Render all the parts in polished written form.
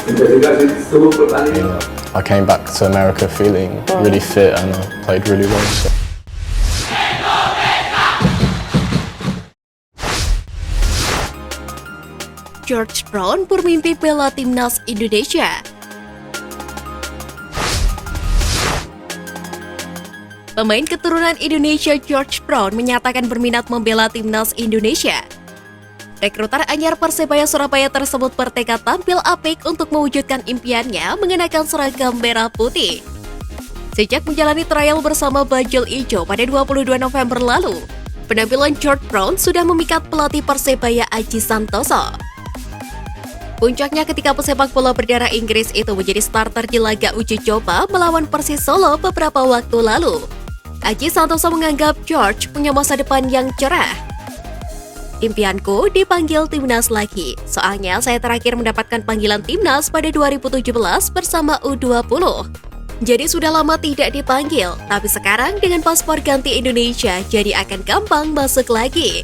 investigasi seluruh pertandingan. I came back to America feeling really fit and I played really well. So. George Brown bermimpi bela timnas Indonesia. Pemain keturunan Indonesia George Brown menyatakan berminat membela timnas Indonesia. Rekruter anyar Persebaya Surabaya tersebut bertekad tampil apik untuk mewujudkan impiannya mengenakan seragam merah putih. Sejak menjalani trial bersama Bajul Ijo pada 22 November lalu, penampilan George Brown sudah memikat pelatih Persebaya Aji Santoso. Puncaknya ketika pesepak bola berdarah Inggris itu menjadi starter di laga uji coba melawan Persis Solo beberapa waktu lalu. Aji Santoso menganggap George punya masa depan yang cerah. Impianku dipanggil timnas lagi, soalnya saya terakhir mendapatkan panggilan timnas pada 2017 bersama U20. Jadi sudah lama tidak dipanggil, tapi sekarang dengan paspor ganti Indonesia jadi akan gampang masuk lagi.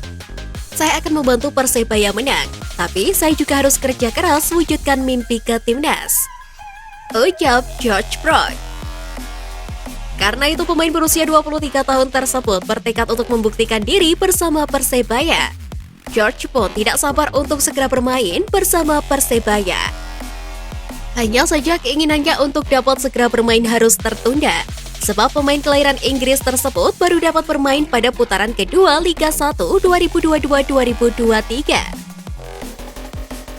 Saya akan membantu Persebaya menang, tapi saya juga harus kerja keras wujudkan mimpi ke timnas, ucap George Brown. Karena itu pemain berusia 23 tahun tersebut bertekad untuk membuktikan diri bersama Persebaya. George pun tidak sabar untuk segera bermain bersama Persebaya. Hanya saja keinginannya untuk dapat segera bermain harus tertunda, sebab pemain kelahiran Inggris tersebut baru dapat bermain pada putaran kedua Liga 1 2022-2023.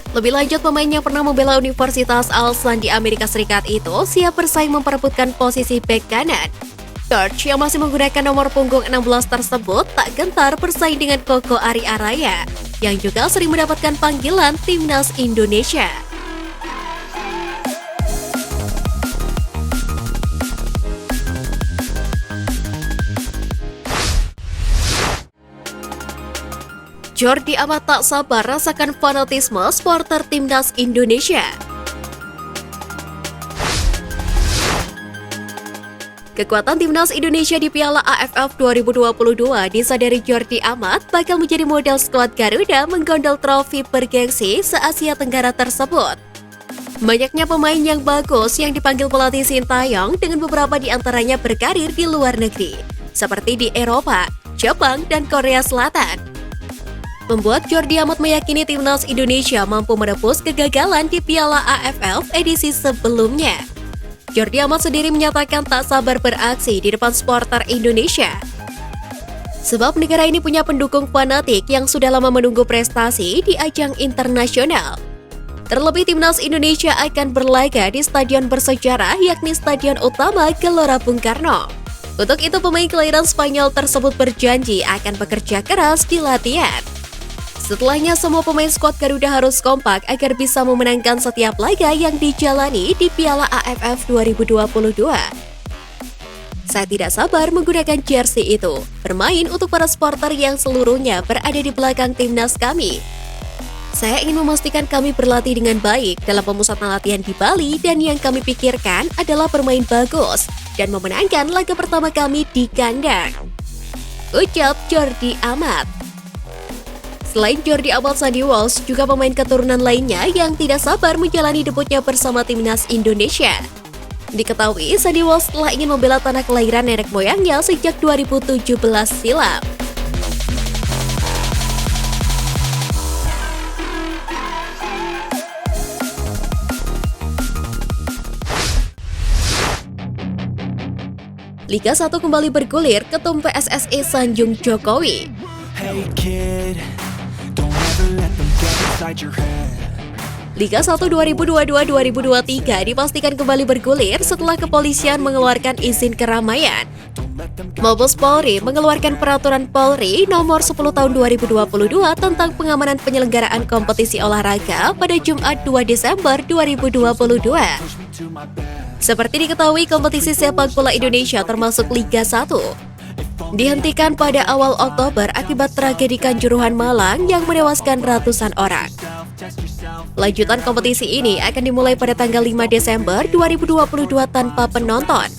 Lebih lanjut, pemain yang pernah membela Universitas Al-Azhar di Amerika Serikat itu siap bersaing memperebutkan posisi bek kanan. George yang masih menggunakan nomor punggung 16 tersebut tak gentar bersaing dengan Koko Ari Araya, yang juga sering mendapatkan panggilan timnas Indonesia. Jordi Amat tak sabar rasakan fanatisme supporter timnas Indonesia. Kekuatan timnas Indonesia di Piala AFF 2022 disadari Jordi Amat bakal menjadi modal skuad Garuda menggondol trofi bergengsi se-Asia Tenggara tersebut. Banyaknya pemain yang bagus yang dipanggil pelatih Sintayong dengan beberapa di antaranya berkarir di luar negeri, seperti di Eropa, Jepang, dan Korea Selatan. Membuat Jordi Amat meyakini timnas Indonesia mampu menebus kegagalan di Piala AFF edisi sebelumnya. Jordi Amat sendiri menyatakan tak sabar beraksi di depan supporter Indonesia. Sebab negara ini punya pendukung fanatik yang sudah lama menunggu prestasi di ajang internasional. Terlebih timnas Indonesia akan berlaga di stadion bersejarah yakni Stadion Utama Gelora Bung Karno. Untuk itu pemain kelahiran Spanyol tersebut berjanji akan bekerja keras di latihan. Setelahnya, semua pemain skuad Garuda harus kompak agar bisa memenangkan setiap laga yang dijalani di Piala AFF 2022. Saya tidak sabar menggunakan jersey itu, bermain untuk para supporter yang seluruhnya berada di belakang timnas kami. Saya ingin memastikan kami berlatih dengan baik dalam pemusatan latihan di Bali dan yang kami pikirkan adalah bermain bagus dan memenangkan laga pertama kami di kandang, ucap Jordi Amat. Selain Jordi Amat, Sandy Walsh juga pemain keturunan lainnya yang tidak sabar menjalani debutnya bersama timnas Indonesia. Diketahui, Sandy Walsh telah ingin membela tanah kelahiran nenek moyangnya sejak 2017 silam. Liga 1 kembali bergulir, Ketum PSSI sanjung Jokowi. Hey kid, don't ever let them get inside your head. Liga 1 2022-2023 dipastikan kembali bergulir setelah kepolisian mengeluarkan izin keramaian. Mabes Polri mengeluarkan peraturan Polri nomor 10 tahun 2022 tentang pengamanan penyelenggaraan kompetisi olahraga pada Jumat 2 Desember 2022. Seperti diketahui, kompetisi sepak bola Indonesia termasuk Liga 1 dihentikan pada awal Oktober akibat tragedi Kanjuruhan Malang yang menewaskan ratusan orang. Lanjutan kompetisi ini akan dimulai pada tanggal 5 Desember 2022 tanpa penonton.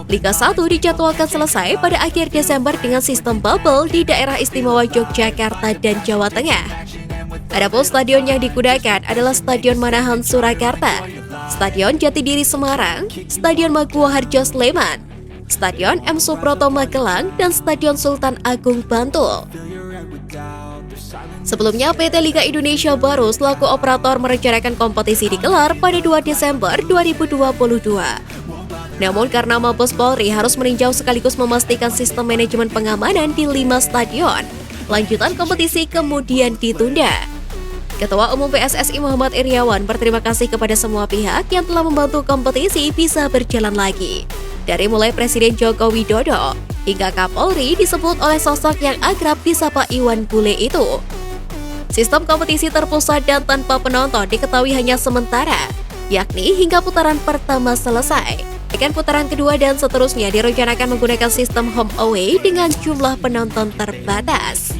Liga 1 dijadwalkan selesai pada akhir Desember dengan sistem bubble di daerah istimewa Yogyakarta dan Jawa Tengah. Adapun stadion yang digunakan adalah Stadion Manahan Surakarta, Stadion Jatidiri Semarang, Stadion Maguwo Harjo Sleman, Stadion M Suproto Magelang, dan Stadion Sultan Agung Bantul. Sebelumnya, PT Liga Indonesia baru selaku operator merencanakan kompetisi digelar pada 2 Desember 2022. Namun karena Mabes Polri harus meninjau sekaligus memastikan sistem manajemen pengamanan di 5 stadion, lanjutan kompetisi kemudian ditunda. Ketua Umum PSSI Muhammad Iryawan berterima kasih kepada semua pihak yang telah membantu kompetisi bisa berjalan lagi. Dari mulai Presiden Joko Widodo hingga Kapolri disebut oleh sosok yang akrab disapa Iwan Bule itu. Sistem kompetisi terpusat dan tanpa penonton diketahui hanya sementara, yakni hingga putaran pertama selesai. Akan putaran kedua dan seterusnya direncanakan menggunakan sistem home away dengan jumlah penonton terbatas.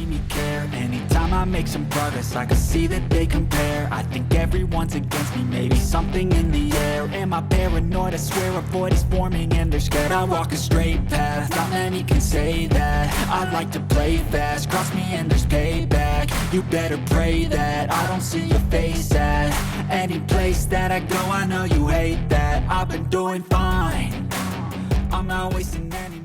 I make some progress, I can see that they compare. I think everyone's against me, maybe something in the air. Am I paranoid? I swear a void is forming and they're scared. I walk a straight path, not many can say that. I like to play fast, cross me and there's payback. You better pray that I don't see your face at any place that I go. I know you hate that. I've been doing fine, I'm not wasting any